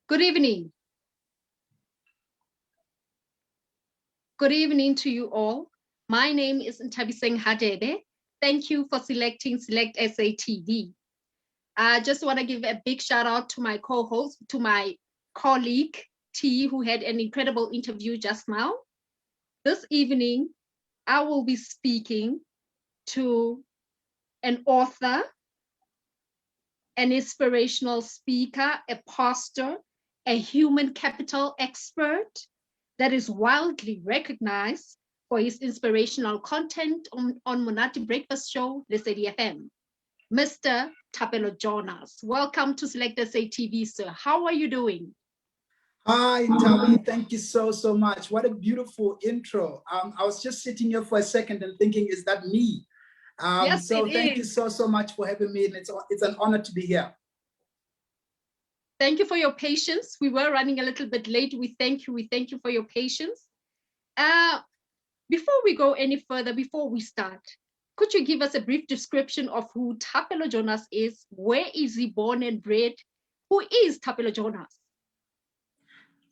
Good evening. Good evening to you all. My name is Ntabiseng Hadebe. Thank you for selecting Select SA TV. I just want to give a big shout out to my co-host, to my colleague, T, who had an incredible interview just now. This evening, I will be speaking to an author, an inspirational speaker, a pastor, a human capital expert that is widely recognized for his inspirational content on Monati Breakfast Show, Lesedi FM, Mr. Thapelo Jonas. Welcome to Select SA TV, sir. How are you doing? Hi, Tabi. Thank you so much. What a beautiful intro. I was just sitting here for a second and thinking, is that me? Yes, so it thank is. you so much for having me. And it's an honor to be here. Thank you for your patience. We were running a little bit late. We thank you. We thank you for your patience. Before we go any further, before we start, could you give us a brief description of who Thapelo Jonas is? Where is he born and bred? Who is Thapelo Jonas?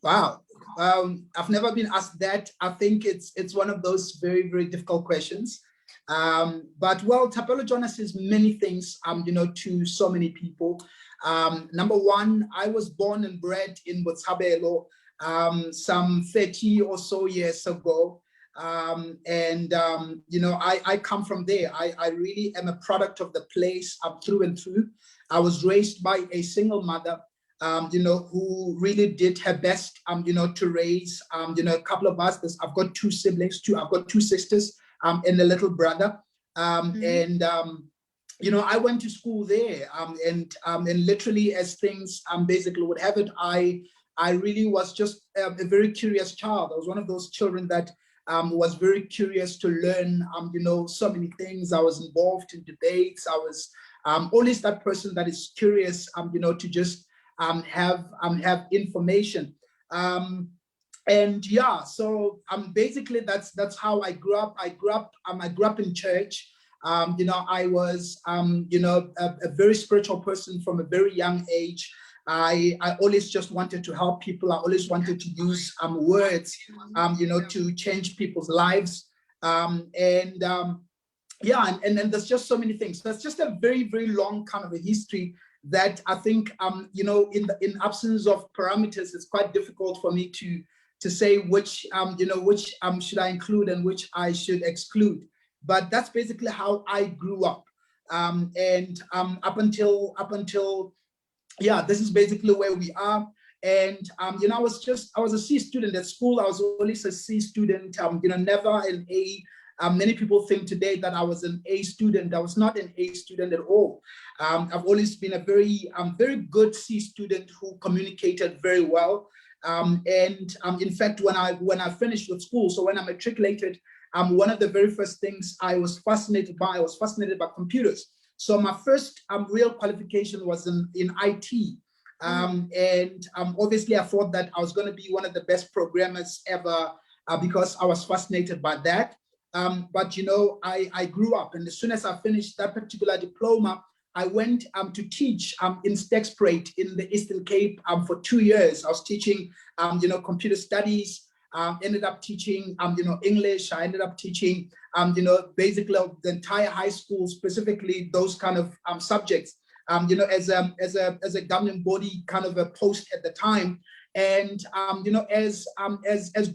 Wow. I've never been asked that. I think it's one of those very difficult questions. But well, Thapelo Jonas is many things, to so many people. Number one, I was born and bred in Thapelo some 30 or so years ago. I come from there. I really am a product of the place through and through. I was raised by a single mother, who really did her best, to raise, a couple of us. I've got two siblings, I've got two sisters, and a little brother. I went to school there, and literally as things basically would have it, I really was just a very curious child. I was one of those children that was very curious to learn, so many things. I was involved in debates. I was always that person that is curious, to just have information. Basically that's how I grew up. I grew up in church. I was a very spiritual person from a very young age. I always just wanted to help people. I always wanted to use words, to change people's lives. And there's just so many things. That's just a very long kind of a history that I think, in absence of parameters, it's quite difficult for me to say which should I include and which I should exclude. But that's basically how I grew up. Up until this is basically where we are. And I was a C student at school. I was always a C student, never an A. Many people think today that I was an A student. I was not an A student at all. I've always been a very good C student who communicated very well. In fact, when I finished with school, so when I matriculated, one of the very first things I was fascinated by computers. So my first real qualification was in IT. Obviously I thought that I was going to be one of the best programmers ever, because I was fascinated by that. But I grew up, and as soon as I finished that particular diploma, I went to teach in Stexprate in the Eastern Cape for 2 years. I was teaching, computer studies. Ended up teaching, English. I ended up teaching, basically the entire high school, specifically those kind of subjects, as a governing body kind of a post at the time. And as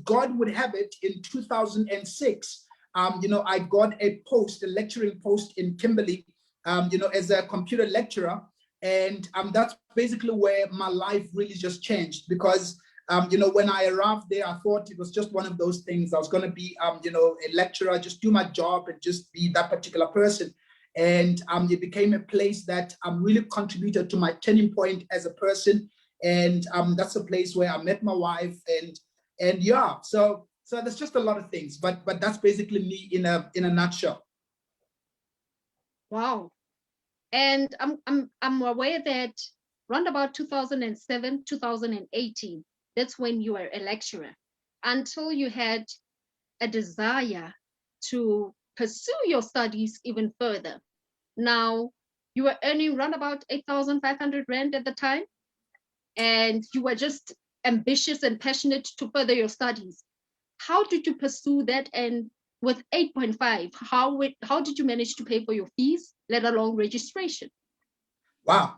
God would have it, in 2006. I got a lecturing post in Kimberley, as a computer lecturer. And that's basically where my life really just changed, because, when I arrived there, I thought it was just one of those things. I was going to be, a lecturer, just do my job and just be that particular person. And it became a place that really contributed to my turning point as a person. And that's a place where I met my wife. And so there's just a lot of things, but that's basically me in a nutshell. Wow. And I'm aware that around about 2007, 2018, that's when you were a lecturer, until you had a desire to pursue your studies even further. Now, you were earning around about 8,500 Rand at the time. and you were just ambitious and passionate to further your studies. How did you pursue that? And with 8.5, how did you manage to pay for your fees, let alone registration? Wow.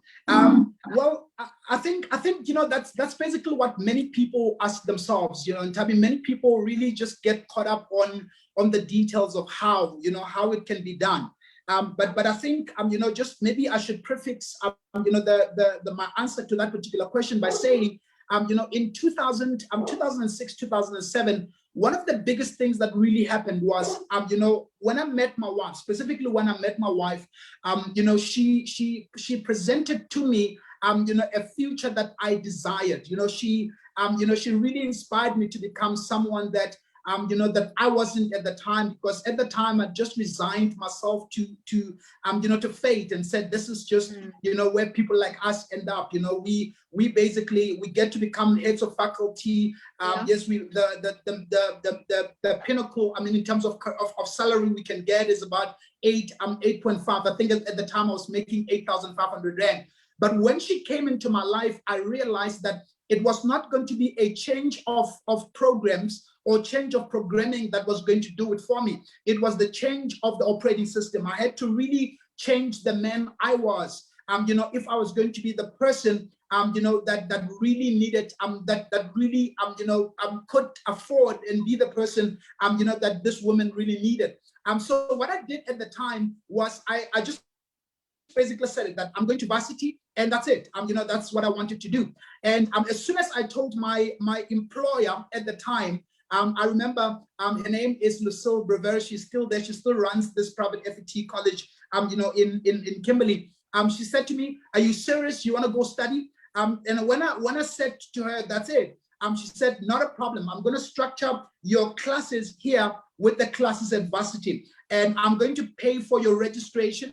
Well, I think that's basically what many people ask themselves. And Tabi, many people really just get caught up on the details of how it can be done. But I think just maybe I should prefix my answer to that particular question by saying in 2006, 2007, one of the biggest things that really happened was, when I met my wife, specifically when I met my wife, she presented to me, a future that I desired. She really inspired me to become someone that, that I wasn't at the time, because at the time I just resigned myself to fate and said, this is just, where people like us end up. We basically, we get to become heads of faculty. Yes, the pinnacle, in terms of salary we can get is about 8.5. I think at the time I was making 8,500 rand. But when she came into my life, I realized that it was not going to be a change of programs or change of programming that was going to do it for me. It was the change of the operating system. I had to really change the man I was. If I was going to be the person, that really needed, that really, could afford and be the person, that this woman really needed. So what I did at the time was I just basically said it, that I'm going to varsity and that's it. That's what I wanted to do. And as soon as I told my employer at the time, I remember her name is Lucille Brever. She's still there. She still runs this private FET college, in Kimberley. She said to me, "Are you serious? You want to go study?" And when I said to her, "That's it," she said, "Not a problem. I'm going to structure your classes here with the classes at varsity, and I'm going to pay for your registration."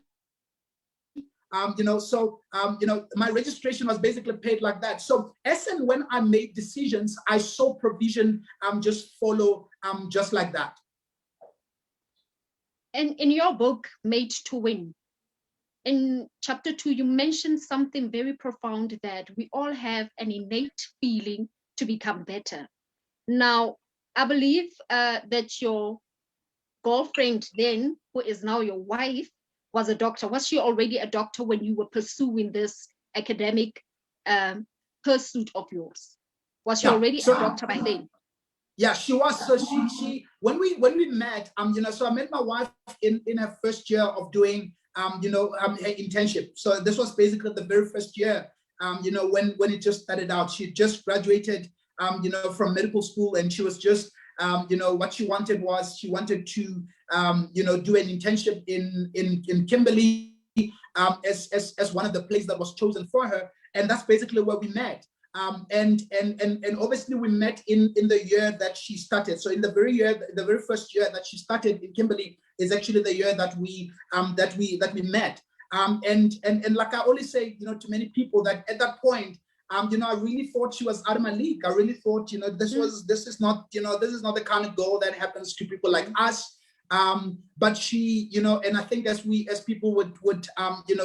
My registration was basically paid like that. So as and when I made decisions, I saw provision just follow just like that. And in your book, Made to Win, in chapter 2, you mentioned something very profound, that we all have an innate feeling to become better. Now, I believe that your girlfriend then, who is now your wife, was a doctor. Was she already a doctor when you were pursuing this academic pursuit of yours? Was she already a doctor by then? Yeah, she was. So she when we met, so I met my wife in her first year of doing her internship. So this was basically the very first year, when it just started out. She just graduated from medical school, and she was just what she wanted was, she wanted to do an internship in Kimberley, as one of the places that was chosen for her, and that's basically where we met. And obviously we met in the year that she started. So in the very first year that she started in Kimberley is actually the year that we met. And like I always say, to many people, that at that point, I really thought she was out of my league. I really thought, this is not the kind of goal that happens to people like us. But she, and I think as people would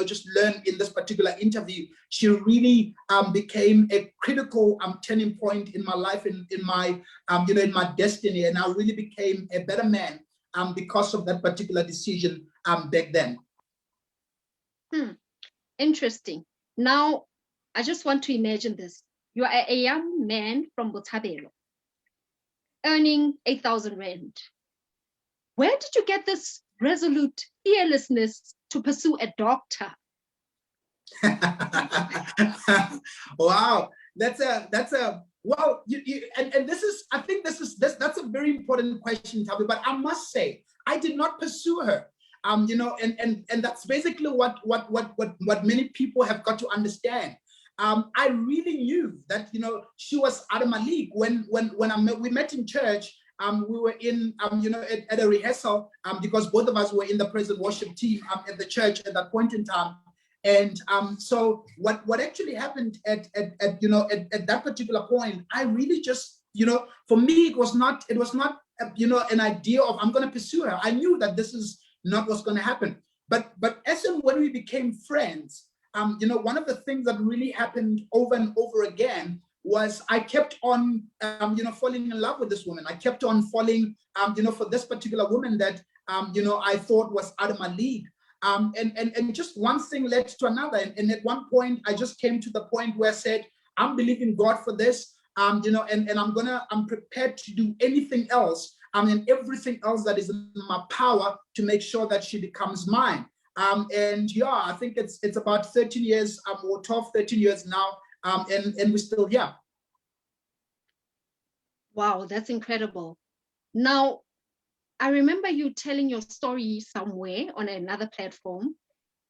just learn in this particular interview, she really became a critical turning point in my life, in my destiny, and I really became a better man because of that particular decision back then. Interesting. Now, I just want to imagine this. You are a young man from Thapelo, earning 8,000 rand. Where did you get this resolute fearlessness to pursue a doctor? Wow, that's a well, and this is, I think that's a very important question, Tabi. But I must say, I did not pursue her. And that's basically what many people have got to understand. I really knew that she was out of my league when we met in church. We were in at a rehearsal because both of us were in the praise and worship team at the church at that point in time. And so what actually happened at that particular point, I really just for me it was not an idea of I'm going to pursue her. I knew that this is not what's going to happen. But as and when we became friends, one of the things that really happened over and over again was I kept on, falling in love with this woman. I kept on falling, for this particular woman that, I thought was out of my league. And just one thing led to another. And at one point, I just came to the point where I said, I'm believing God for this, and I'm prepared to do anything else, and everything else that is in my power to make sure that she becomes mine. And yeah, I think it's about 13 years, or 12, 13 years now, and we're still here. Wow, that's incredible. Now, I remember you telling your story somewhere on another platform,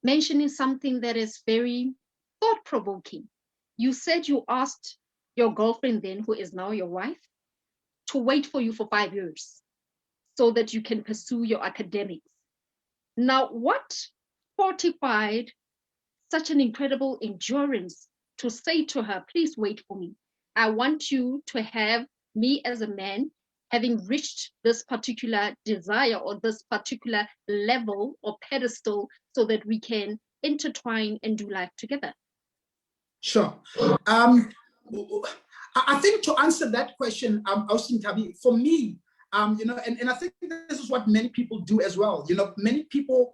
mentioning something that is very thought-provoking. You said you asked your girlfriend then, who is now your wife, to wait for you for 5 years so that you can pursue your academics. Now, what fortified such an incredible endurance to say to her, please wait for me. I want you to have me as a man having reached this particular desire or this particular level or pedestal so that we can intertwine and do life together? Sure. I think to answer that question, Austin Tabi, for me, and I think this is what many people do as well. Many people,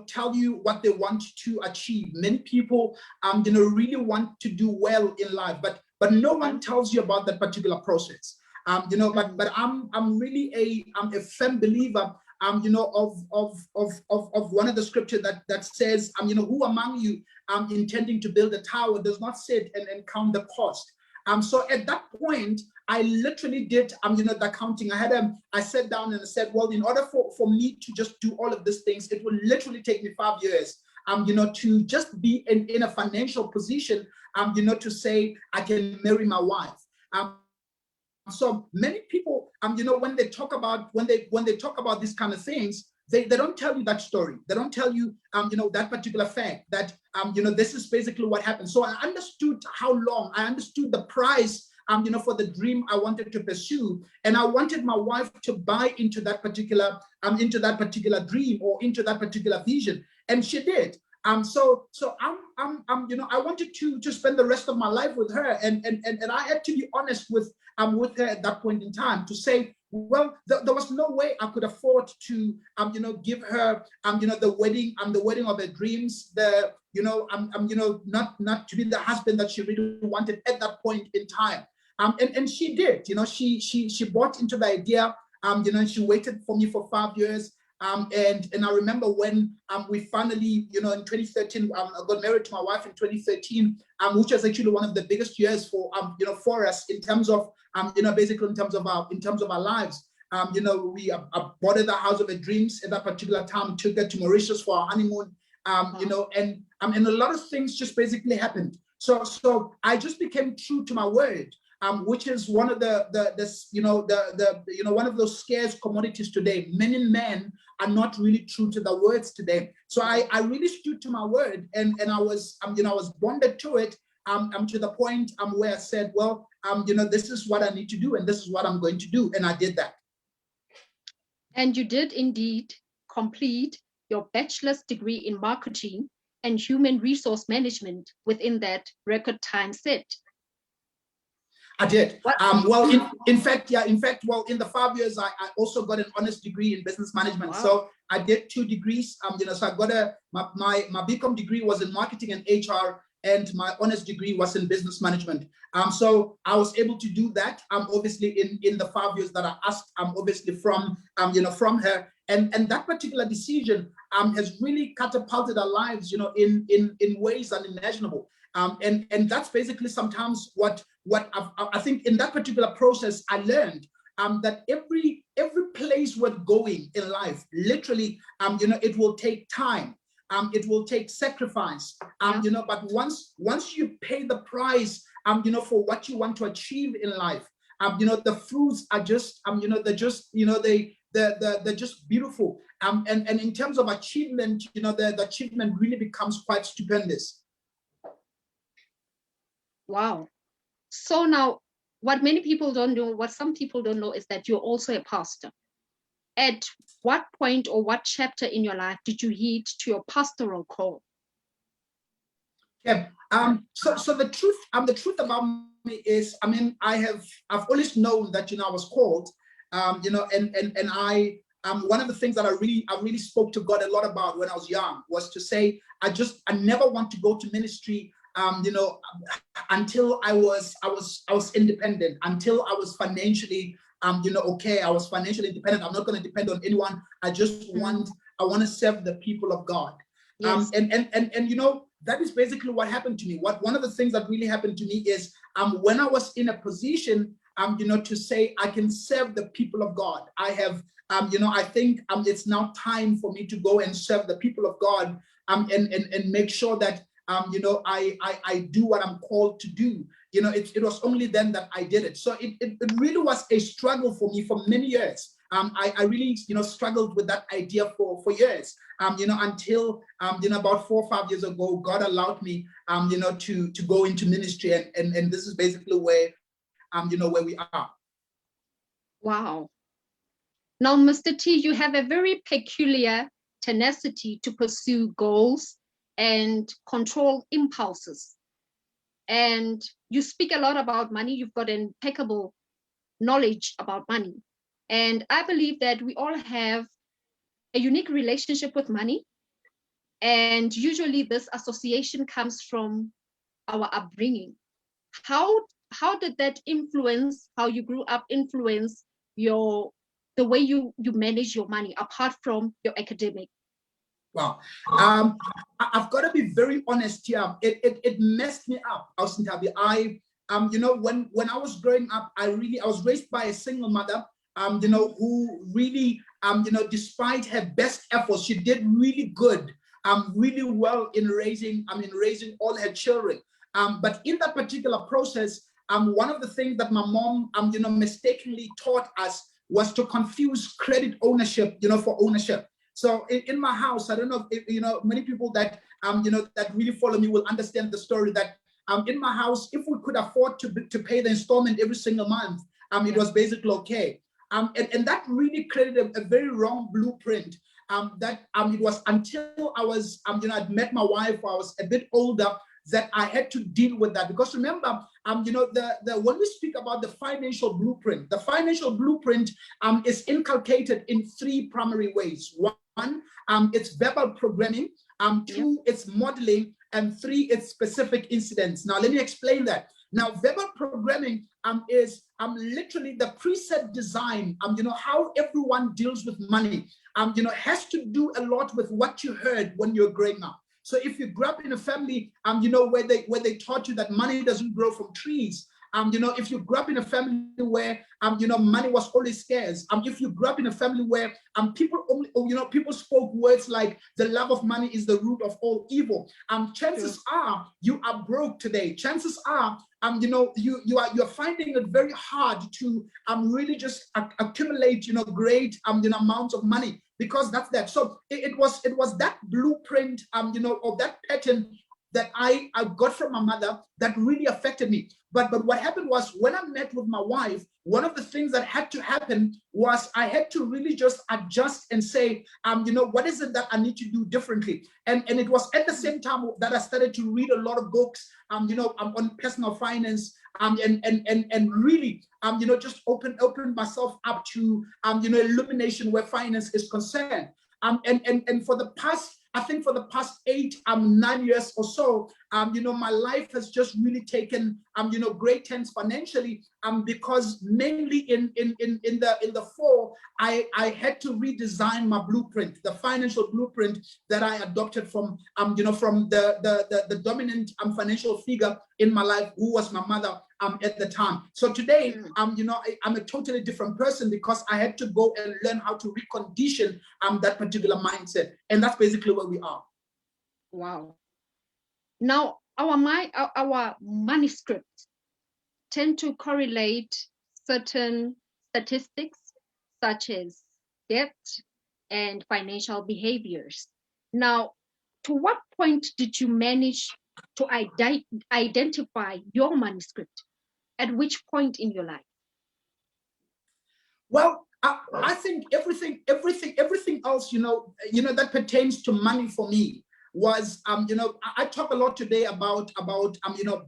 tell you what they want to achieve. Many people, really want to do well in life, but no one tells you about that particular process. But I'm really a firm believer, of one of the scripture that says, who among you intending to build a tower does not sit and count the cost. So at that point, I literally did, the accounting. I sat down and I said, well, in order for me to just do all of these things, it will literally take me 5 years, to just be in a financial position, to say I can marry my wife. So many people, when they talk about these kind of things, they don't tell you that story. They don't tell you, that particular fact that, this is basically what happened. So I understood how long. I understood the price, for the dream I wanted to pursue, and I wanted my wife to buy into that particular dream or into that particular vision, and she did. So I wanted to spend the rest of my life with her, and I had to be honest with her at that point in time to say, well, there was no way I could afford to, give her, the wedding of her dreams, not to be the husband that she really wanted at that point in time. And she did, she bought into the idea, and she waited for me for 5 years. And I remember when we finally, in 2013, I got married to my wife in 2013, which was actually one of the biggest years for for us in terms of basically in terms of our lives. We bought the house of her dreams at that particular time, took her to Mauritius for our honeymoon, and a lot of things just basically happened. So I just became true to my word. Which is one of one of those scarce commodities today. Many men are not really true to the words today. So I really stood to my word, and I was bonded to it, to the point where I said, well, this is what I need to do, and this is what I'm going to do, and I did that. And you did indeed complete your bachelor's degree in marketing and human resource management within that record time set. I did. Well, in fact, well, in the 5 years, I also got an honors degree in business management. Wow. So I did 2 degrees. So I got my BCom degree was in marketing and HR, and my honors degree was in business management. So I was able to do that. Obviously in the 5 years that I asked, obviously from her, and that particular decision has really catapulted our lives, in ways unimaginable. And that's basically sometimes what I think in that particular process I learned, that every place we're going in life, literally, it will take time, it will take sacrifice, but once you pay the price, for what you want to achieve in life, the fruits are just, they're just beautiful. And in terms of achievement, the achievement really becomes quite stupendous. Wow. So now, what many people don't know, what some people don't know, is that you're also a pastor. At what point or what chapter in your life did you heed to your pastoral call? Yeah. So the truth about me is, I mean, I've always known that, I was called, and I, one of the things that I really spoke to God a lot about when I was young was to say, I never want to go to ministry, until I was independent, until I was financially, okay, I was financially independent. I'm not going to depend on anyone. I want to serve the people of God. Yes. And that is basically what happened to me. One of the things that really happened to me is, when I was in a position, to say I can serve the people of God. I have, I think it's now time for me to go and serve the people of God, and make sure that, I do what I'm called to do. It was only then that I did it. So it really was a struggle for me for many years. I really, struggled with that idea for years, until, about 4 or 5 years ago, God allowed me, to go into ministry. And this is basically where, where we are. Wow. Now, Mr. T, you have a very peculiar tenacity to pursue goals and control impulses. And you speak a lot about money. You've got impeccable knowledge about money. And I believe that we all have a unique relationship with money. And usually this association comes from our upbringing. How how did that influence how you grew up, influence your the way you manage your money apart from your academic? Wow. I've got to be very honest here. It messed me up. When I was growing up, I was raised by a single mother, who really, despite her best efforts, she did really good, really well in raising all her children. But in that particular process, one of the things that my mom, mistakenly taught us was to confuse credit ownership, for ownership. So in my house, I don't know if, many people that, that really follow me will understand the story that, in my house, if we could afford to pay the installment every single month, it was basically okay. And that really created a very wrong blueprint. That it was until I was, I'd met my wife, I was a bit older, that I had to deal with that. Because remember, when we speak about the financial blueprint is inculcated in 3 primary ways. One, it's verbal programming. Two, it's modeling. And 3, it's specific incidents. Now, let me explain that. Now, verbal programming is literally the preset design, how everyone deals with money, has to do a lot with what you heard when you're growing up. So if you grew up in a family, where they taught you that money doesn't grow from trees, if you grew up in a family where, money was always scarce, if you grew up in a family where people spoke words like the love of money is the root of all evil, chances are you are broke today. Chances are, you're finding it very hard to really just accumulate, great amounts of money, because that's that. So it was that blueprint, or that pattern that I got from my mother that really affected me. But what happened was, when I met with my wife, one of the things that had to happen was I had to really just adjust and say, what is it that I need to do differently? And it was at the same time that I started to read a lot of books, on personal finance, and really, just open myself up to, illumination where finance is concerned. And for the past, I think for the past 8, 9 years or so, my life has just really taken, great turns financially, because mainly in the fall, I had to redesign my blueprint, the financial blueprint that I adopted from, from the dominant financial figure in my life, who was my mother at the time. So today, I'm a totally different person, because I had to go and learn how to recondition that particular mindset. And that's basically where we are. Wow. Now, our manuscripts tend to correlate certain statistics such as debt and financial behaviors. Now, to what point did you manage to identify your manuscript? At which point in your life? Well, I think everything else, that pertains to money for me, was, I talk a lot today about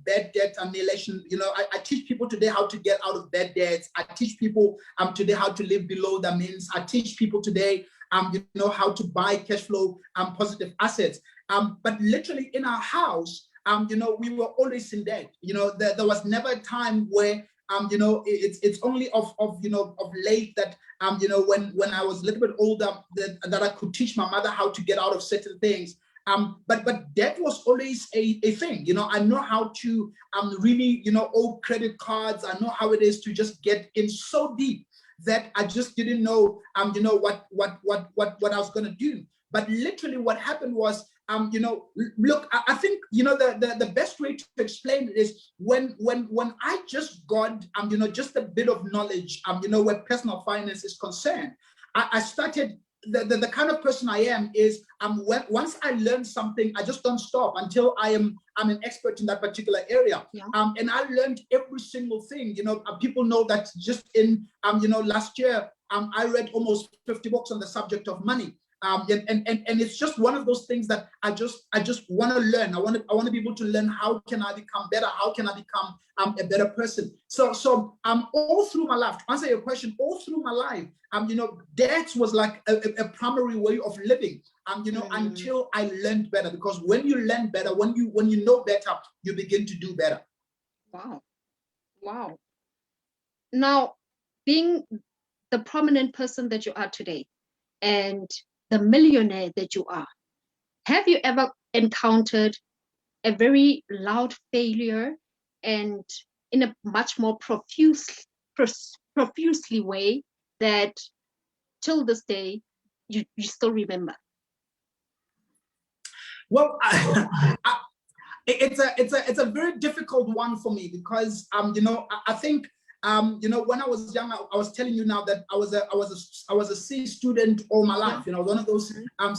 bad debt annihilation. I teach people today how to get out of bad debts. I teach people today how to live below their means. I teach people today, how to buy cash flow positive assets. But literally in our house, we were always in debt. There was never a time where it's only of late that when I was a little bit older that I could teach my mother how to get out of certain things. But debt was always a thing. I know how to really owe credit cards. I know how it is to just get in so deep that I just didn't know what I was gonna do. But literally what happened was, look, I think the best way to explain it is when I just got just a bit of knowledge where personal finance is concerned. I started, the kind of person I am is once I learn something, I just don't stop until I'm an expert in that particular area. Yeah. And I learned every single thing. People know that just in last year I read almost 50 books on the subject of money. And it's just one of those things that I just want to learn. I want to be able to learn, how can I become better? How can I become a better person? So all through my life, to answer your question, all through my life, debt was like a primary way of living. Until I learned better, because when you learn better, when you know better, you begin to do better. Wow. Now, being the prominent person that you are today, and the millionaire that you are, have you ever encountered a very loud failure, and in a much more profusely way that till this day you still remember? Well, it's a very difficult one for me, because I think when I was young, I was telling you now that I was a C student all my life. I was one of those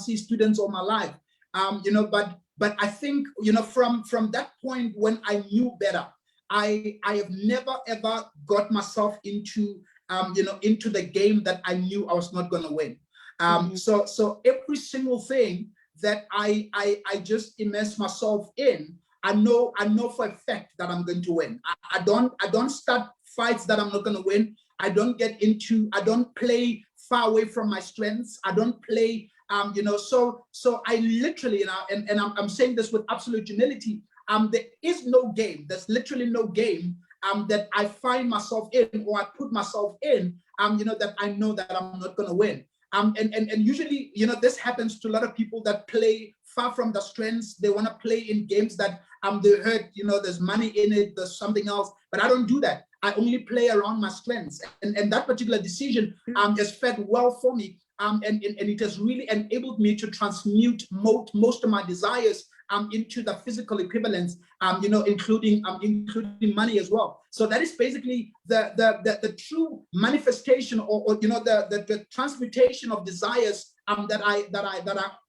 C students all my life. But I think from that point when I knew better, I have never ever got myself into the game that I knew I was not going to win. So every single thing that I just immerse myself in, I know for a fact that I'm going to win. I don't start fights that I'm not going to win. I don't play far away from my strengths. I don't play, so I literally, and I'm saying this with absolute humility, there is no game, there's literally no game that I find myself in, or I put myself in, that I know that I'm not going to win. And usually, this happens to a lot of people that play far from their strengths. They want to play in games that they heard, there's money in it, there's something else. But I don't do that. I only play around my strengths. And that particular decision has fed well for me. And it has really enabled me to transmute most of my desires into the physical equivalents, including money as well. So that is basically the true manifestation, or the transmutation of desires that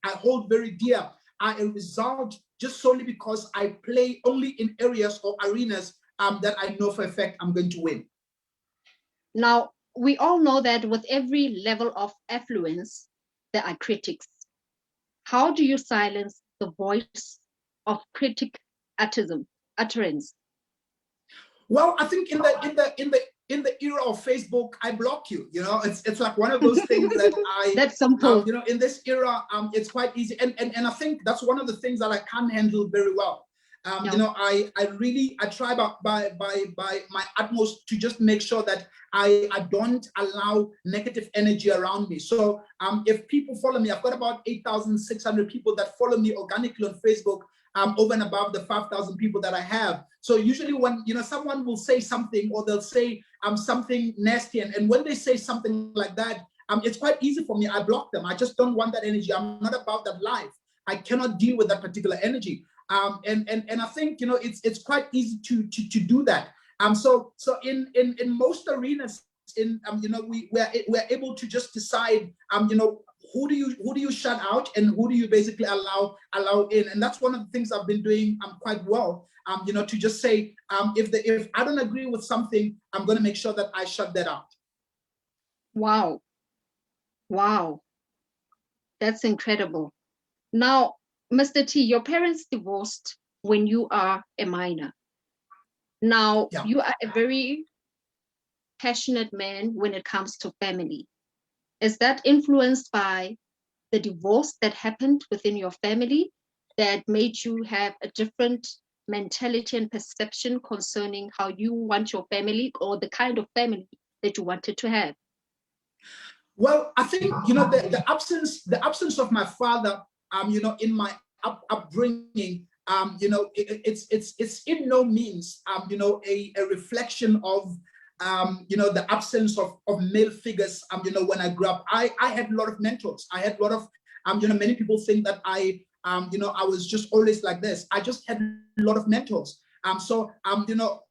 I hold very dear, are a result just solely because I play only in areas or arenas that I know for a fact I'm going to win. Now, we all know that with every level of affluence, there are critics. How do you silence the voice of critic utterance? Well, I think in the era of Facebook, I block you. It's like one of those things that that's simple. In this era, it's quite easy, and I think that's one of the things that I can't handle very well. I try by my utmost to just make sure that I don't allow negative energy around me. So if people follow me, I've got about 8,600 people that follow me organically on Facebook, over and above the 5,000 people that I have. So usually when someone will say something, or they'll say something nasty, and when they say something like that, it's quite easy for me. I block them. I just don't want that energy. I'm not about that life. I cannot deal with that particular energy. And I think it's quite easy to do that. So in most arenas, we're able to just decide who do you shut out, and who do you basically allow in. And that's one of the things I've been doing quite well. To just say, if I don't agree with something, I'm going to make sure that I shut that out. Wow, that's incredible. Now, Mr. T, your parents divorced when you are a minor. Now, Yeah. you are a very passionate man when it comes to family. Is that influenced by the divorce that happened within your family that made you have a different mentality and perception concerning how you want your family or the kind of family that you wanted to have? Well, I think the absence of my father, in my upbringing, it's in no means, a reflection of, the absence of male figures. When I grew up, I had a lot of mentors. I had a lot of, many people think that I was just always like this. I just had a lot of mentors.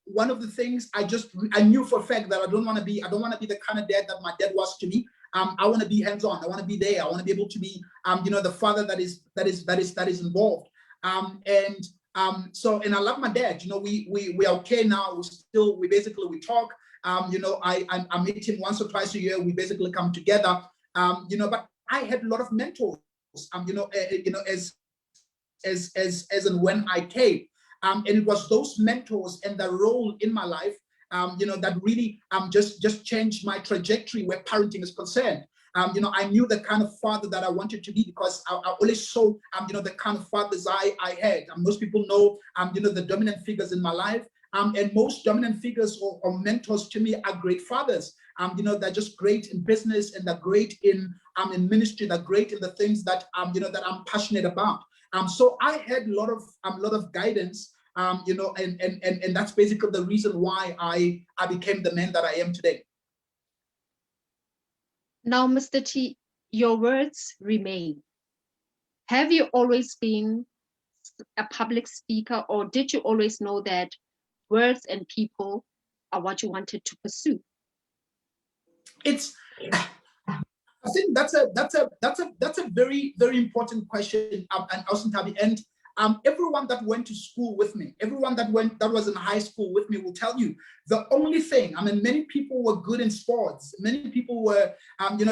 One of the things I knew for a fact that I don't want to be the kind of dad that my dad was to me. I want to be hands-on. I want to be there. I want to be able to be, the father that is involved. And I love my dad. We are okay now. We talk. I meet him once or twice a year. We basically come together. But I had a lot of mentors. As and when I came. And it was those mentors and the role in my life, that really just changed my trajectory where parenting is concerned. I knew the kind of father that I wanted to be because I always saw, the kind of fathers I had. Most people know, the dominant figures in my life. And most dominant figures or mentors to me are great fathers. They're just great in business and they're great in ministry. They're great in the things that that I'm passionate about. So I had a lot of guidance, and that's basically the reason why I became the man that I am today. Now, Mr. T, your words remain. Have you always been a public speaker, or did you always know that words and people are what you wanted to pursue? I think that's a very, very important question, and also Tabi. And everyone that went to school with me, everyone that was in high school with me will tell you the only thing. Many people were good in sports. Many people were,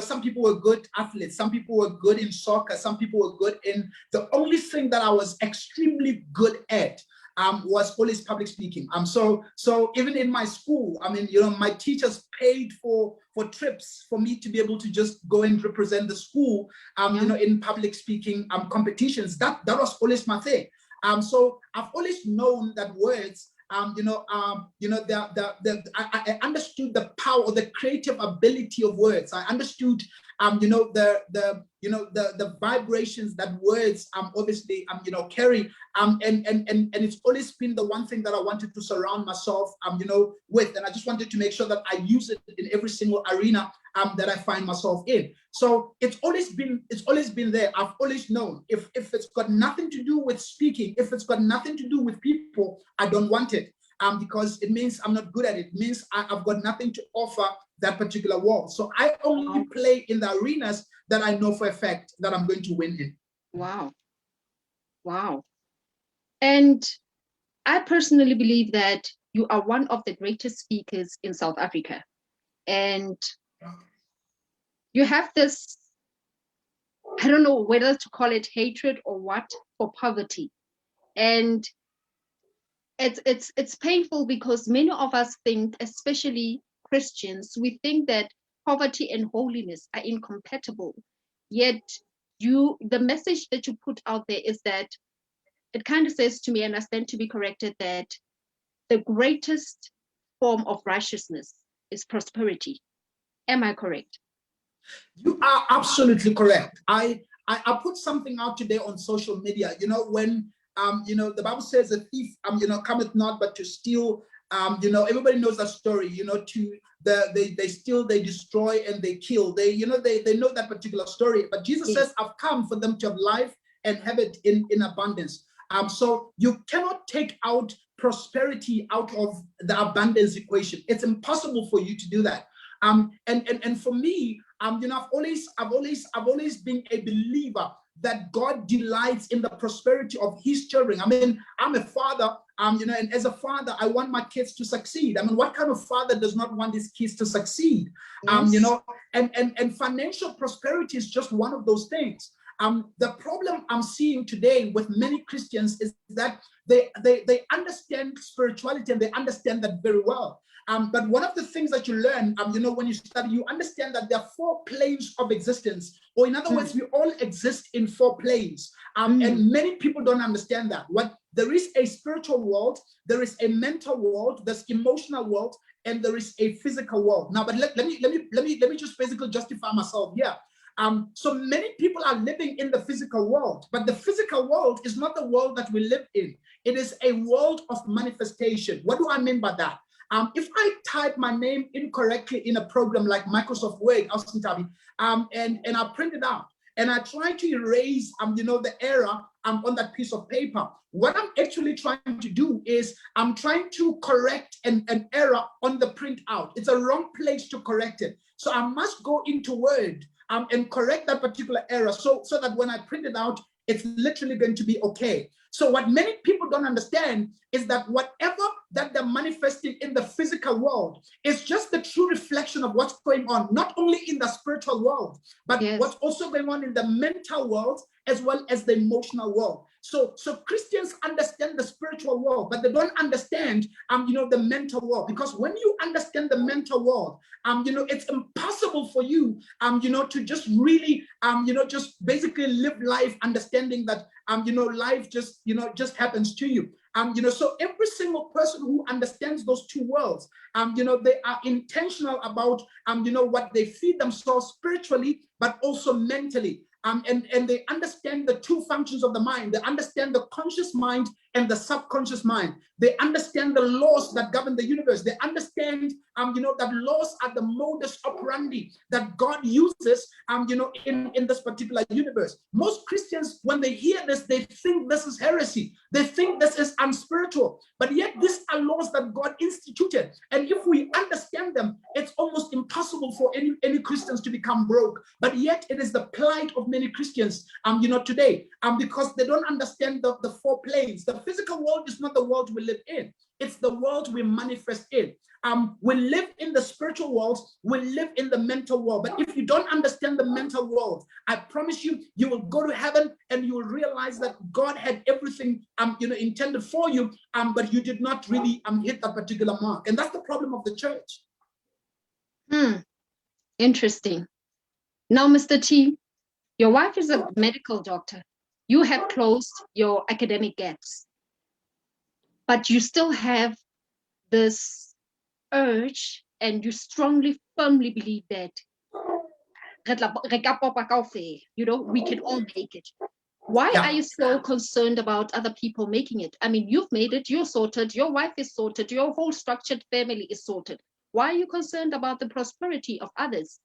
some people were good athletes. Some people were good in soccer. Some people were good in. The only thing that I was extremely good at was always public speaking. So even in my school, my teachers paid for trips for me to be able to just go and represent the school, in public speaking competitions. That was always my thing. So I've always known that words, I understood the power or the creative ability of words. I understood, the vibrations that words obviously carry. And it's always been the one thing that I wanted to surround myself with, and I just wanted to make sure that I use it in every single arena that I find myself in. So it's always been there. I've always known if it's got nothing to do with speaking, if it's got nothing to do with people, I don't want it. Because it means I'm not good at it. It means I've got nothing to offer that particular world. So I only play in the arenas that I know for a fact that I'm going to win in. Wow. And I personally believe that you are one of the greatest speakers in South Africa. And you have this, I don't know whether to call it hatred or what, for poverty. And it's painful because many of us think, especially Christians, we think that poverty and holiness are incompatible. Yet the message that you put out there is that it kind of says to me, and I stand to be corrected, that the greatest form of righteousness is prosperity. Am I correct? You are absolutely correct. I put something out today on social media. When the Bible says a thief cometh not but to steal. Everybody knows that story. They steal, they destroy, and they kill. They know that particular story. But Jesus says, "I've come for them to have life and have it in abundance." So you cannot take out prosperity out of the abundance equation. It's impossible for you to do that. And for me, I've always been a believer that God delights in the prosperity of His children. I'm a father, and as a father, I want my kids to succeed. What kind of father does not want his kids to succeed? Yes. And financial prosperity is just one of those things. The problem I'm seeing today with many Christians is that they understand spirituality and they understand that very well. But one of the things that you learn, when you study, you understand that there are 4 planes of existence, or in other words, we all exist in 4 planes. And many people don't understand that. There is a spiritual world, there is a mental world, there's emotional world, and there is a physical world. Now, but let me just basically justify myself here. So many people are living in the physical world, but the physical world is not the world that we live in. It is a world of manifestation. What do I mean by that? If I type my name incorrectly in a program like Microsoft Word, and I print it out, and I try to erase, the error on that piece of paper, what I'm actually trying to do is I'm trying to correct an error on the printout. It's a wrong place to correct it. So I must go into Word and correct that particular error so that when I print it out, it's literally going to be okay. So what many people don't understand is that whatever that they're manifesting in the physical world is just the true reflection of what's going on, not only in the spiritual world, but what's also going on in the mental world as well as the emotional world. So Christians understand the spiritual world, but they don't understand, the mental world. Because when you understand the mental world, it's impossible for you, to just really, just basically live life understanding that, life just happens to you. So every single person who understands those 2 worlds, they are intentional about, what they feed themselves spiritually, but also mentally. And they understand the 2 functions of the mind. They understand the conscious mind and the subconscious mind. They understand the laws that govern the universe. They understand, that laws are the modus operandi that God uses, in this particular universe. Most Christians, when they hear this, they think this is heresy. They think this is unspiritual. But yet these are laws that God instituted. And if we understand them, it's almost impossible for any Christians to become broke. But yet it is the plight of many Christians, today, because they don't understand the 4 planes. The physical world is not the world we live in. It's the world we manifest in. We live in the spiritual world, we live in the mental world. But if you don't understand the mental world, I promise you, you will go to heaven and you will realize that God had everything, intended for you, but you did not really hit that particular mark. And that's the problem of the church. Interesting. Now, Mr. T, your wife is a medical doctor. You have closed your academic gaps, but you still have this urge and you strongly, firmly believe that we can all make it. Why are you so concerned about other people making it? I mean, you've made it, you're sorted, your wife is sorted, your whole structured family is sorted. Why are you concerned about the prosperity of others?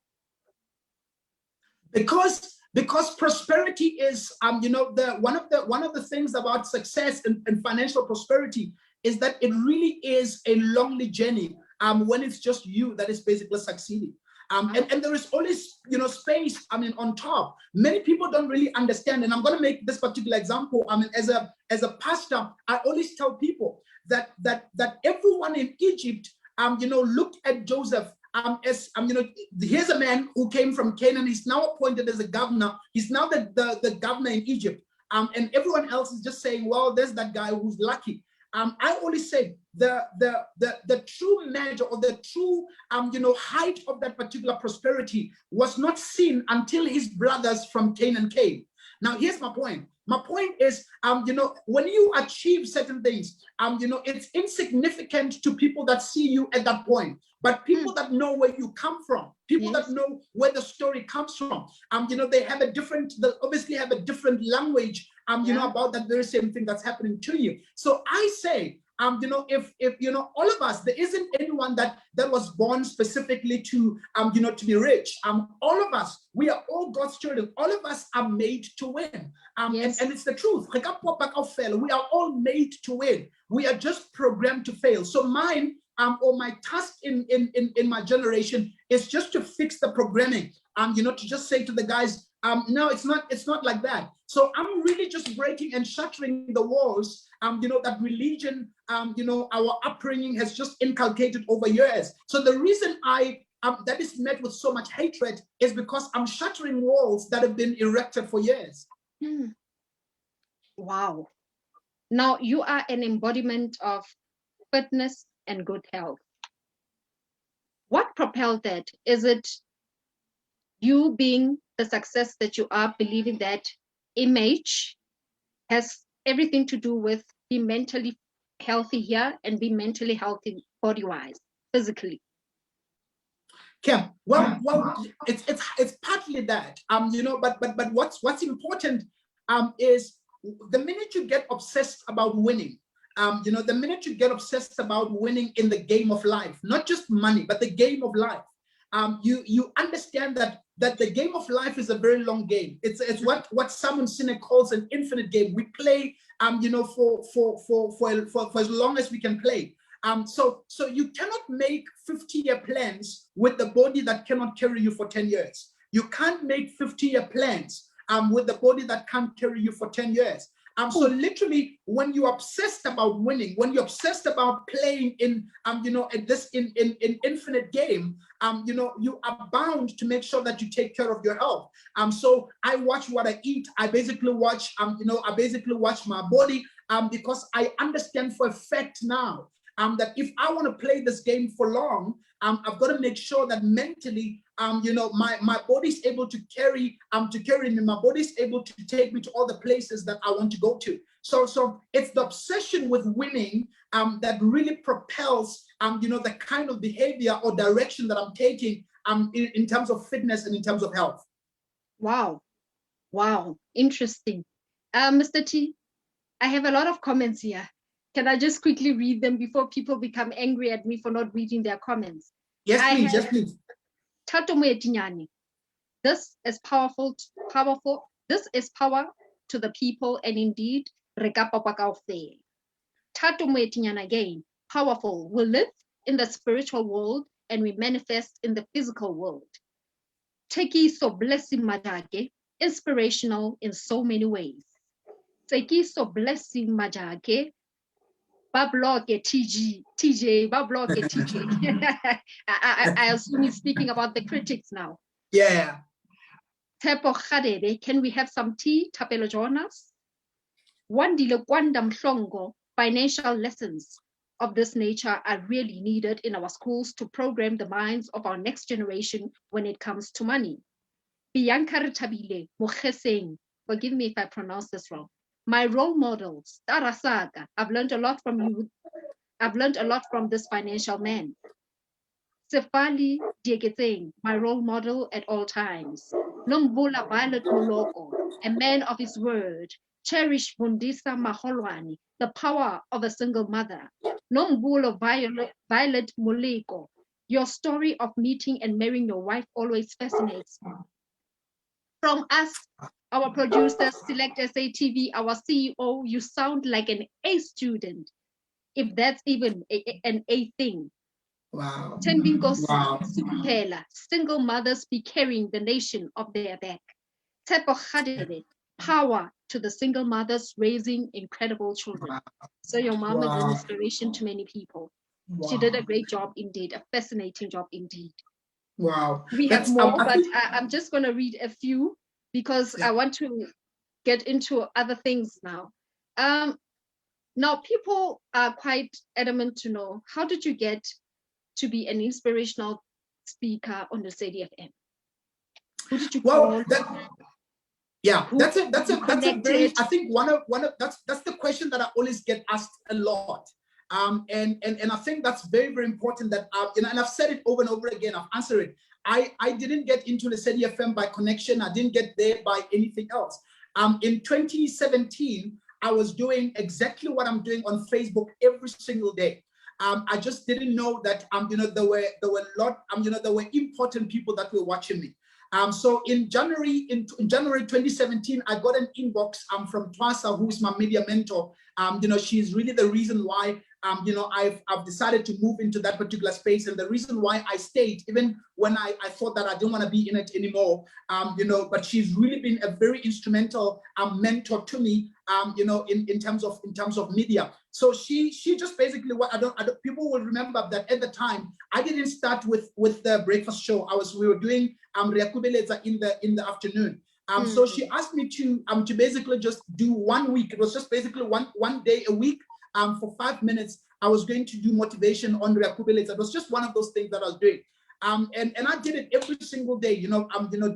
Because prosperity is, one of the things about success and financial prosperity is that it really is a lonely journey when it's just you that is basically succeeding. And there is always, space, on top. Many people don't really understand, and I'm going to make this particular example. As a pastor, I always tell people that everyone in Egypt, looked at Joseph here's a man who came from Canaan. He's now appointed as a governor. He's now the governor in Egypt. And everyone else is just saying, well, there's that guy who's lucky. I always say the true measure or the true height of that particular prosperity was not seen until his brothers from Canaan came. Now, here's my point. My point is, when you achieve certain things, it's insignificant to people that see you at that point. But people that know where you come from, people that know where the story comes from, they have they obviously have a different language, about that very same thing that's happening to you. So I say, if all of us, there isn't anyone that was born specifically to to be rich. All of us, we are all God's children. All of us are made to win. And it's the truth. We are all made to win. We are just programmed to fail. So mine, or my task in my generation is just to fix the programming. To just say to the guys, no, it's not like that. So I'm really just breaking and shattering the walls, that religion, our upbringing has just inculcated over years. So the reason I that is met with so much hatred is because I'm shattering walls that have been erected for years. Wow. Now you are an embodiment of fitness and good health. What propelled that? Is it you being the success that you are, believing that image has everything to do with being mentally healthy here and be mentally healthy body-wise, physically? Kim, well, it's partly that, but what's important is the minute you get obsessed about winning, the minute you get obsessed about winning in the game of life, not just money, but the game of life, you understand that the game of life is a very long game. It's what Simon Sinek calls an infinite game. We play, for as long as we can play. So you cannot make 50-year plans with the body that cannot carry you for 10 years. You can't make 50-year plans with the body that can't carry you for 10 years. So literally, when you're obsessed about winning, when you're obsessed about playing in, this in infinite game, you are bound to make sure that you take care of your health. So I watch what I eat. I basically watch, my body, because I understand for a fact now that if I want to play this game for long, I've got to make sure that mentally, my body's able to carry me. My body's able to take me to all the places that I want to go to. So it's the obsession with winning that really propels, the kind of behavior or direction that I'm taking in terms of fitness and in terms of health. Wow, interesting. Mr. T, I have a lot of comments here. Can I just quickly read them before people become angry at me for not reading their comments? Yes, please. Yes, please. Tato Moetinyane, this is powerful. This is power to the people, and indeed, Rekapapakaofe. Tato Moetinyane again, powerful. We live in the spiritual world and we manifest in the physical world. Teki so blessing Majake, inspirational in so many ways. Teki so blessing Majake. Babloke TJ. I assume he's speaking about the critics now. Yeah. Tepo Khadebe, can we have some tea? Thapelo Jonas. Wandile Kwandam Shongo, financial lessons of this nature are really needed in our schools to program the minds of our next generation when it comes to money. Bianca Tabile, Mocheseng, forgive me if I pronounce this wrong. My role models, Tarasaga, I've learned a lot from you. I've learned a lot from this financial man. Sefali Diegetseng, my role model at all times. Nombula Violet Moloko, a man of his word. Cherish Bundisa Maholwani, the power of a single mother. Nombulo Violet Moleko, your story of meeting and marrying your wife always fascinates me. From us, our producers, Select SATV, our CEO, you sound like an A student, if that's even an A thing. Wow. Wow. Single mothers be carrying the nation of their back. Power to the single mothers raising incredible children. Wow. So your mom is an inspiration to many people. Wow. She did a great job indeed, a fascinating job indeed. Wow. We have more, but I'm just going to read a few because I want to get into other things now. Now, people are quite adamant to know, how did you get to be an inspirational speaker on the CDFM? Who did you call? That's a very, I think that's the question that I always get asked a lot. And I think that's very, very important that, and I've said it over and over again, I've answered it. I didn't get into the CDFM by connection. I didn't get there by anything else. In 2017, I was doing exactly what I'm doing on Facebook every single day. I just didn't know that, there were important people that were watching me. So in January 2017, I got an inbox from Twasa, who's my media mentor. She's really the reason why I've decided to move into that particular space. And the reason why I stayed, even when I thought that I didn't want to be in it anymore, but she's really been a very instrumental mentor to me, in terms of media. So she just basically, what I don't people will remember that at the time I didn't start with the breakfast show. We were doing Reakubeleza in the afternoon. So she asked me to basically just do 1 week. It was just basically one day a week. For 5 minutes, I was going to do motivation on Reakubeleza. It was just one of those things that I was doing. And I did it every single day,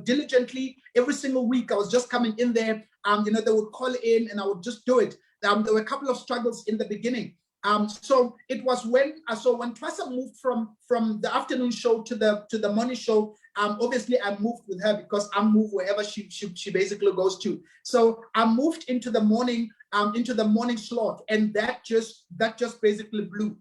diligently. Every single week, I was just coming in there. They would call in, and I would just do it. There were a couple of struggles in the beginning. So it was when Twasa moved from the afternoon show to the morning show. Obviously, I moved with her because I move wherever she basically goes to. So I moved into the morning slot, and that just basically blew.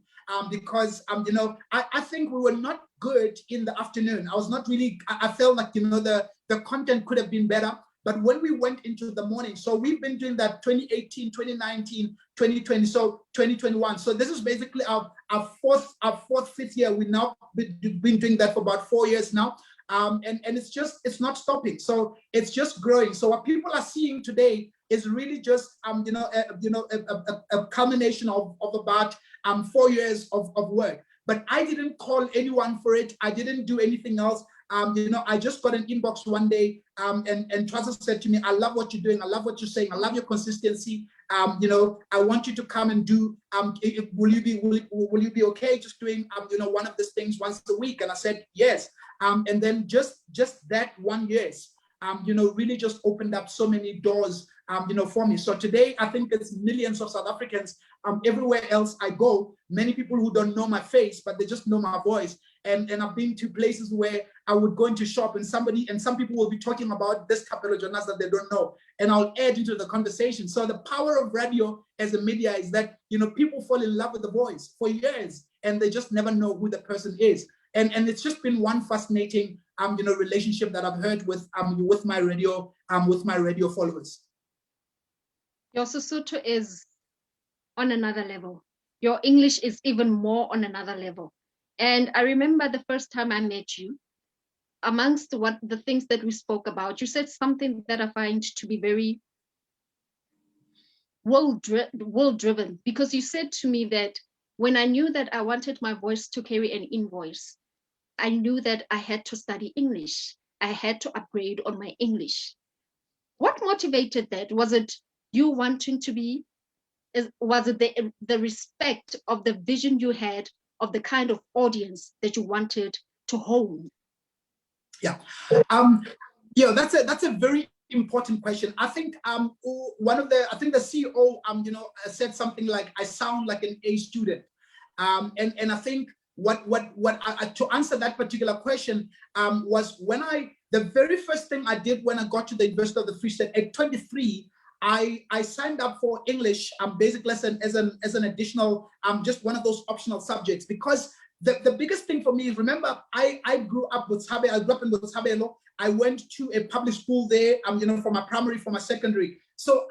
Because I think we were not good in the afternoon. I was not really. I felt like the content could have been better. But when we went into the morning, so we've been doing that 2018, 2019, 2020, so 2021. So this is basically our fifth year. We now been doing that for about 4 years now. And it's not stopping. So it's just growing. So what people are seeing today is really just a culmination of about 4 years of work. But I didn't call anyone for it. I didn't do anything else. I just got an inbox one day, and Travis said to me, "I love what you're doing. I love what you're saying. I love your consistency. I want you to come and do. Will you be okay just doing one of these things once a week?" And I said yes. And then just that 1 year, really just opened up so many doors, for me. So today, I think it's millions of South Africans everywhere else I go, many people who don't know my face, but they just know my voice. And I've been to places where I would go into shop and some people will be talking about this Thapelo Jonas that they don't know. And I'll add into the conversation. So the power of radio as a media is that, people fall in love with the voice for years and they just never know who the person is. And it's just been one fascinating, relationship that I've heard with my radio followers. Your Sesotho is on another level. Your English is even more on another level. And I remember the first time I met you, amongst the things that we spoke about, you said something that I find to be very world-driven, because you said to me that when I knew that I wanted my voice to carry an invoice, I knew that I had to study English. I had to upgrade on my English. What motivated that? Was it you wanting to be, was it the respect of the vision you had of the kind of audience that you wanted to hold? Yeah, that's a very important question. I think I think the CEO said something like, "I sound like an A student," and I think to answer that particular question was the very first thing I did when I got to the University of the Free State at 23. I signed up for English basic lesson as an additional just one of those optional subjects, because the biggest thing for me is, remember, I grew up in Thapelos. I went to a public school there, for my primary, for my secondary. So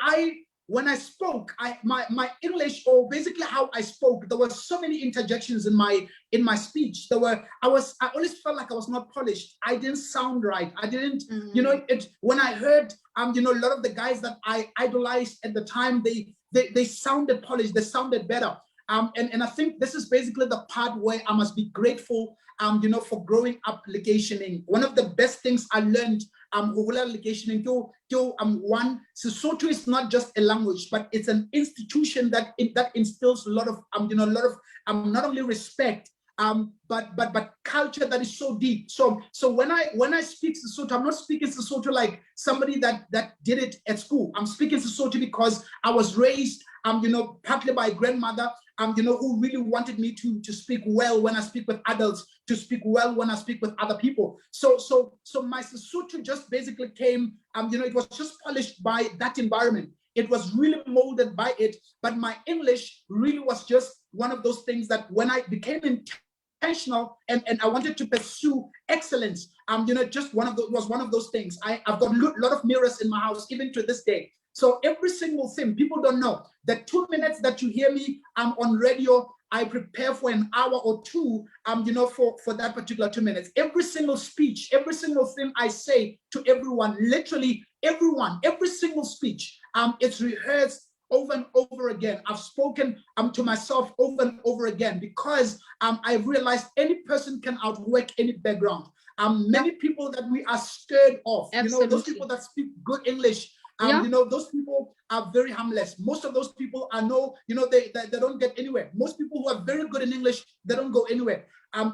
when I spoke, my English, or basically how I spoke, there were so many interjections in my speech. I always felt like I was not polished. I didn't sound right. I didn't, when I heard, a lot of the guys that I idolized at the time, they sounded polished. They sounded better. And I think this is basically the part where I must be grateful, for growing up ligationing. One of the best things I learned, ligationing, one, Sesotho is not just a language, but it's an institution that instills a lot of, not only respect, but culture that is so deep. So when I speak Sesotho, I'm not speaking Sesotho like somebody that did it at school. I'm speaking Sesotho because I was raised, partly by a grandmother, who really wanted me to speak well when I speak with adults, to speak well when I speak with other people. So my Sesotho just basically came, it was just polished by that environment. It was really molded by it, but my English really was just one of those things that when I became intentional and I wanted to pursue excellence, just one of those things. I've got a lot of mirrors in my house, even to this day. So every single thing, people don't know, the 2 minutes that you hear me on radio, I prepare for an hour or two, for that particular 2 minutes. Every single speech, every single thing I say to everyone, literally everyone, every single speech, it's rehearsed over and over again. I've spoken to myself over and over again, because I've realized any person can outwork any background. Many people that we are scared of, those people that speak good English, those people are very harmless. Most of those people are they don't get anywhere. Most people who are very good in English, they don't go anywhere.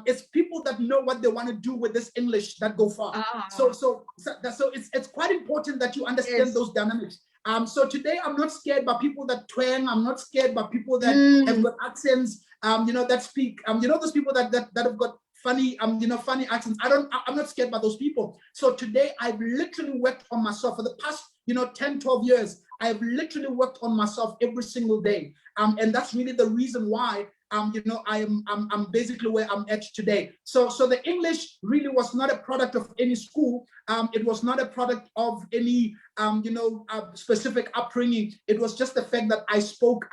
It's people that know what they want to do with this English that go far. So it's quite important that you understand those dynamics. So today I'm not scared by people that twang. I'm not scared by people that have got accents, that speak, those people that have got funny, funny accents. I'm not scared by those people. So today I've literally worked on myself for the past, 10, 12 years. I've literally worked on myself every single day. And that's really the reason why, I'm basically where I'm at today. So the English really was not a product of any school. It was not a product of any, specific upbringing. It was just the fact that I spoke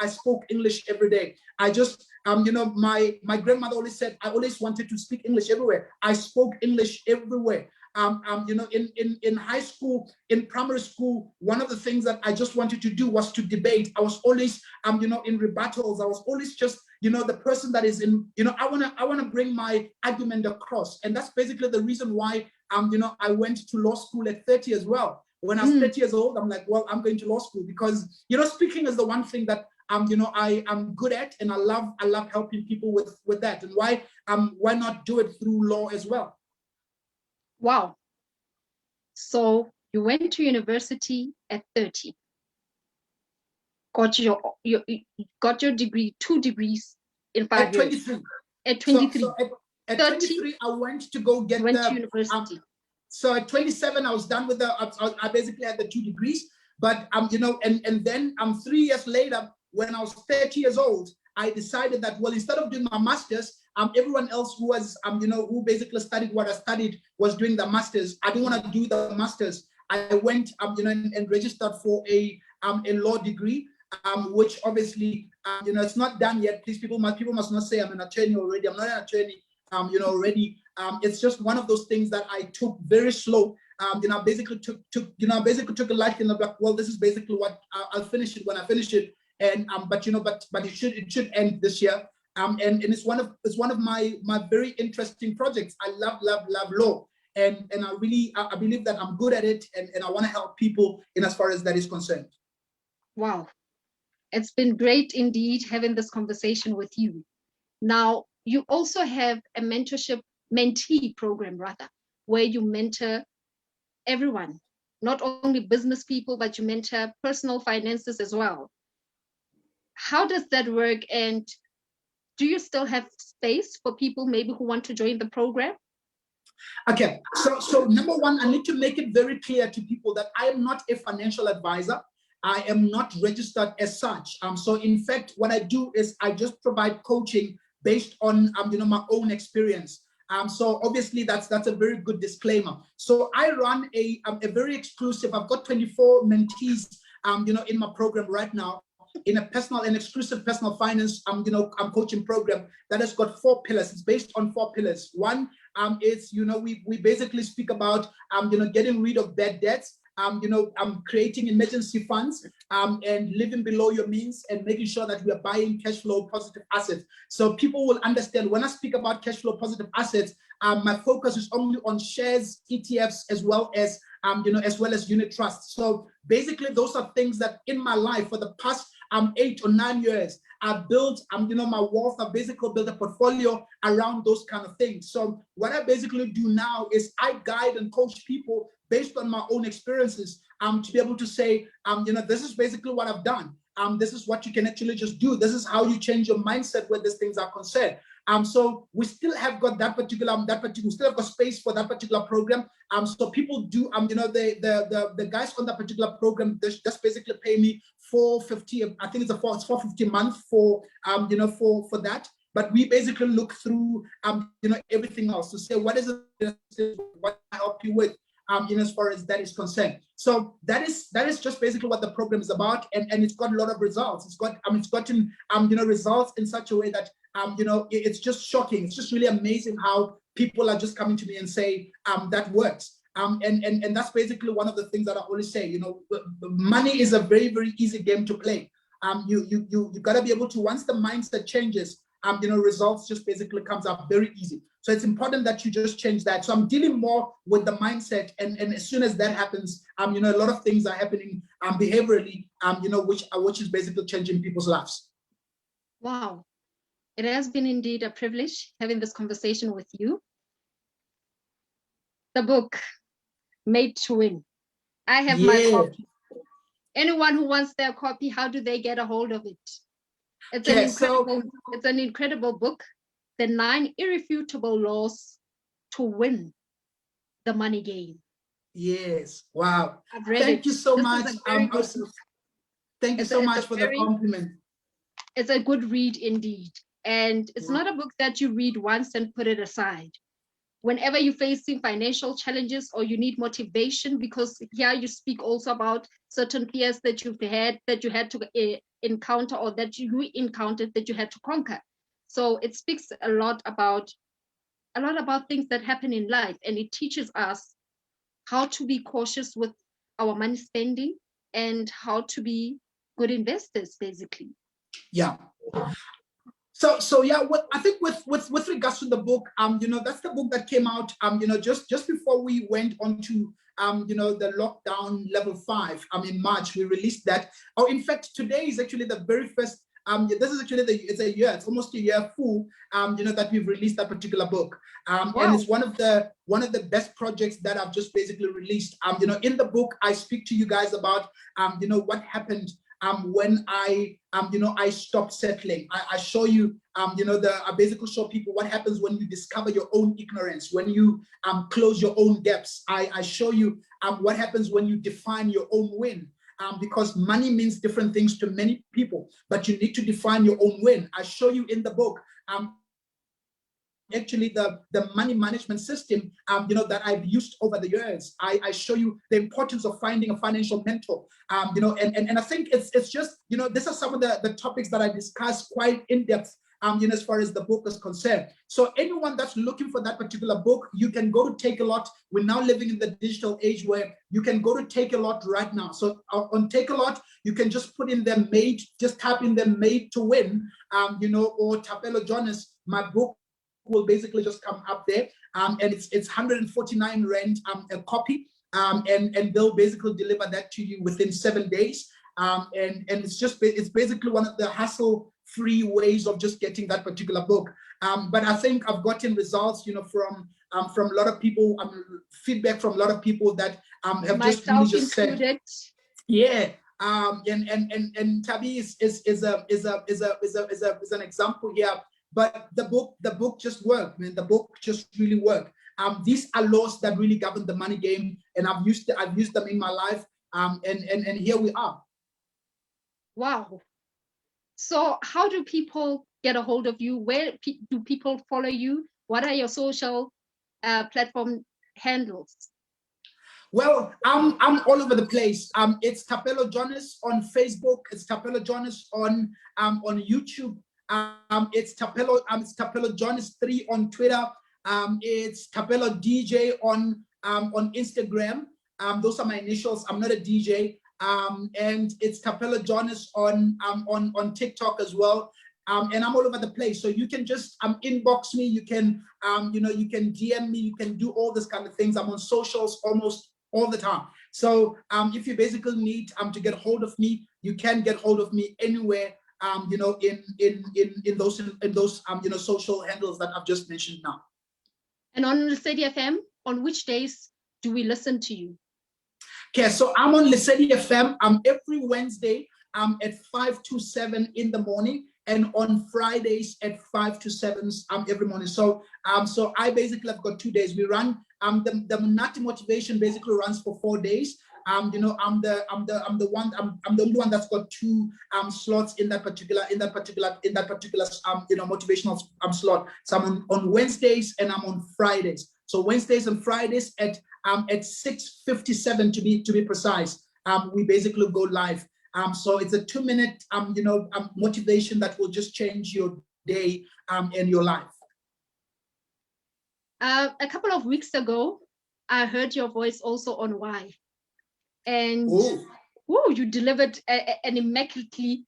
English every day. I just, my grandmother always said, I always wanted to speak English everywhere. I spoke English everywhere. In high school, in primary school, one of the things that I just wanted to do was to debate. I was always, in rebuttals. I was always just, the person that is in, I wanna bring my argument across. And that's basically the reason why, I went to law school at 30 as well. When I was 30 years old, I'm like, well, I'm going to law school because, speaking is the one thing that, I am good at, and I love helping people with that. And why not do it through law as well? Wow. So you went to university at 30, got your degree, 2 degrees in 5 years. At 23. So at 23, I went to go get to university. So at 27, I was done with I basically had the 2 degrees. But, and then 3 years later, when I was 30 years old, I decided that, well, instead of doing my master's, everyone else who was, who basically studied what I studied was doing the master's. I didn't want to do the master's. I went, and registered for a law degree, which obviously, it's not done yet. Please, people must not say I'm an attorney already. I'm not an attorney, already. It's just one of those things that I took very slow. I basically took a light in the black. Well, this is basically what I'll finish it when I finish it. And but it should end this year. And it's one of my very interesting projects. I love law, and I believe that I'm good at it, and I want to help people in as far as that is concerned. Wow, it's been great indeed having this conversation with you. Now you also have a mentee program rather, where you mentor everyone, not only business people, but you mentor personal finances as well. How does that work, and do you still have space for people maybe who want to join the program? Okay, so number one, I need to make it very clear to people that I am not a financial advisor. I am not registered as such. So in fact, what I do is I just provide coaching based on my own experience. So obviously that's a very good disclaimer. So I run a very exclusive. I've got 24 mentees in my program right now, in a personal and exclusive personal finance coaching program that has got 4 pillars. It's based on 4 pillars. One is we basically speak about getting rid of bad debts, creating emergency funds, and living below your means, and making sure that we are buying cash flow positive assets. So people will understand when I speak about cash flow positive assets, my focus is only on shares, ETFs, as well as unit trusts. So basically, those are things that in my life for the past 8 or 9 years, I've built, my wealth. I've basically built a portfolio around those kind of things. So what I basically do now is I guide and coach people based on my own experiences, to be able to say, this is basically what I've done. This is what you can actually just do. This is how you change your mindset where these things are concerned. So we still have got we still have got space for that particular program. So people do, the guys on that particular program, they just basically pay me $450. I think it's $450 a month for that. But we basically look through, everything else to say what is it, what can I help you with, as far as that is concerned. So that is just basically what the program is about, and it's got a lot of results. It's gotten results in such a way that it's just shocking. It's just really amazing how people are just coming to me and say, that works. And that's basically one of the things that I always say, money is a very, very easy game to play. You gotta be able to, once the mindset changes, results just basically comes up very easy. So it's important that you just change that. So I'm dealing more with the mindset, and as soon as that happens, a lot of things are happening behaviorally, which is basically changing people's lives. Wow, it has been indeed a privilege having this conversation with you. The book, Made to Win. I have my copy. Anyone who wants their copy, how do they get a hold of it? It's an incredible book, The 9 Irrefutable Laws to Win the Money Game. Yes. Wow. I've read Thank it. you so This much. is a very good book. Thank you so much for the compliment. It's a good read indeed. And it's not a book that you read once and put it aside. Whenever you're facing financial challenges or you need motivation, because here you speak also about certain fears that you had to encounter, or that you encountered that you had to conquer. So it speaks a lot about things that happen in life, and it teaches us how to be cautious with our money spending and how to be good investors, basically. Yeah. So yeah, I think with regards to the book, that's the book that came out, just before we went on to, the lockdown level 5. In March, we released that. Oh, in fact, today is actually the very first. This is actually it's a year. It's almost a year full. That we've released that particular book. Wow. And it's one of the best projects that I've just basically released. In the book, I speak to you guys about, what happened. When I stopped settling. I show you, I basically show people what happens when you discover your own ignorance, when you close your own gaps. I show you what happens when you define your own win. Because money means different things to many people, but you need to define your own win. I show you in the book, actually the money management system, that I've used over the years. I show you the importance of finding a financial mentor, and I think it's just, these are some of the topics that I discuss quite in depth, as far as the book is concerned. So anyone that's looking for that particular book, you can go to Thapelos. We're now living in the digital age where you can go to Thapelos right now. So on Thapelos, you can just put in the made, just type in the Made to Win, or Thapelo Jonas. My book will basically just come up there, and it's 149 rand a copy, and they'll basically deliver that to you within 7 days, and it's basically one of the hassle-free ways of just getting that particular book. But I think I've gotten results, from a lot of people, feedback from a lot of people that have just really just said, yeah. And Tabi is an example here. But the book just worked, man. The book just really worked. These are laws that really govern the money game, and I've used them in my life. And here we are. Wow. So how do people get a hold of you? Where do people follow you? What are your social platform handles? Well, I'm all over the place. It's Thapelo Jonas on Facebook. It's Thapelo Jonas on YouTube. It's Thapelo Jonas 3 on Twitter. It's Thapelo DJ on Instagram. Those are my initials. I'm not a DJ. And it's Thapelo Jonas on TikTok as well. And I'm all over the place. So you can just inbox me. You can you can DM me. You can do all this kind of things. I'm on socials almost all the time. So if you basically need to get hold of me, you can get hold of me anywhere. In those social handles that I've just mentioned now. And on Lesedi FM, on which days do we listen to you? Okay, so I'm on Lesedi FM every Wednesday at 5 to 7 in the morning, and on Fridays at 5 to 7 every morning. So so I basically have got 2 days. We run the Monati Motivation basically runs for 4 days. I'm the only one that's got 2 slots in that particular motivational slot. So I'm on Wednesdays and I'm on Fridays. So Wednesdays and Fridays at 6:57 to be precise. We basically go live. So it's a 2-minute motivation that will just change your day in your life? A couple of weeks ago, I heard your voice also on Why. And you delivered an immaculately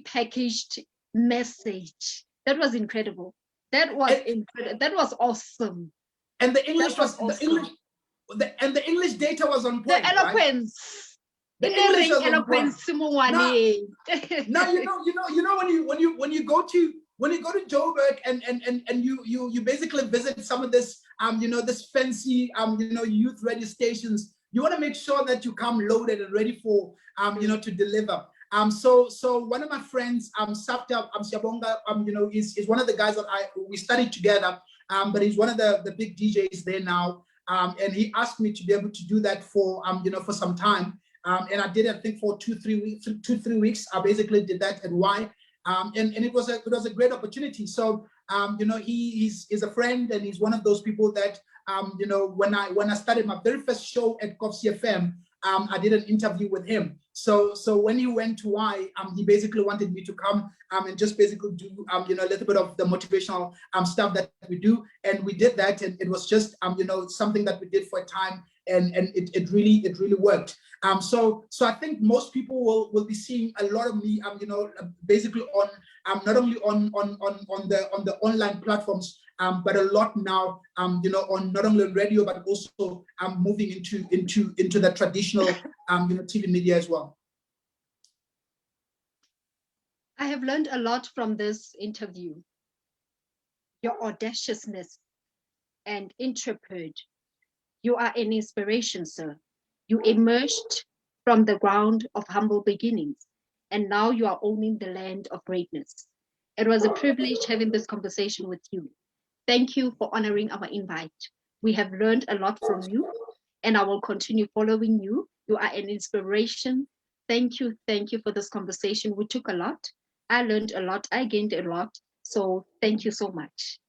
packaged message. That was incredible. That was incredible. That was awesome. And the English was awesome. The English data was on point. The eloquence. Right? The English was eloquence. Now, when you go to Joburg and you basically visit some of this this fancy youth radio stations, you want to make sure that you come loaded and ready for to deliver. So one of my friends, Sapta Siabonga, is one of the guys that we studied together, but he's one of the big DJs there now. And he asked me to be able to do that for for some time. And I did, I think, for 2-3 weeks. I basically did that at Y. And it was a great opportunity. So he's a friend, and he's one of those people that when I started my very first show at Koffs FM, I did an interview with him. So when he went to Y, he basically wanted me to come and just basically do a little bit of the motivational stuff that we do, and we did that, and it was just something that we did for a time, and it really worked. So I think most people will be seeing a lot of me basically on not only on the online platforms, but a lot now on not only radio but also moving into the traditional TV media as well. I have learned a lot from this interview. Your audaciousness and intrepid. You are an inspiration, sir. You emerged from the ground of humble beginnings, and now you are owning the land of greatness. It was a privilege having this conversation with you. Thank you for honoring our invite. We have learned a lot from you, and I will continue following you. You are an inspiration. Thank you for this conversation. We took a lot. I learned a lot. I gained a lot. So thank you so much.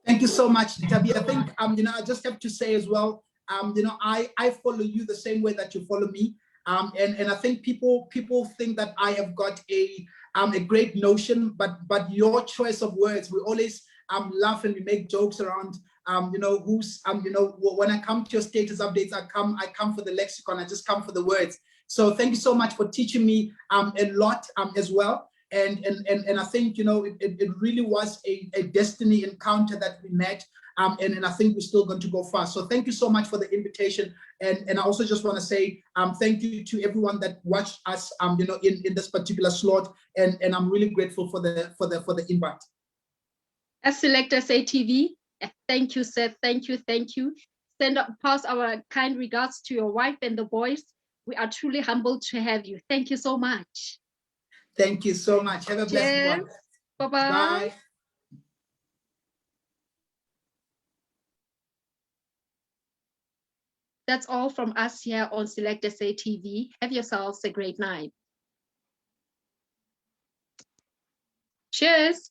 Thank you so much, Tabi. I think I just have to say as well, I follow you the same way that you follow me. And I think people think that I have got a great notion, but your choice of words, we always laugh and we make jokes around when I come to your status updates, I come for the lexicon, I just come for the words. So thank you so much for teaching me a lot as well. And I think it really was a destiny encounter that we met, and I think we're still going to go far. So thank you so much for the invitation, and I also just want to say thank you to everyone that watched us in this particular slot, and I'm really grateful for the invite. As Select SA TV, thank you, sir. Thank you. Pass our kind regards to your wife and the boys. We are truly humbled to have you. Thank you so much. Thank you so much. Have a blessed one. Bye-bye. Bye. That's all from us here on Select SA TV. Have yourselves a great night. Cheers.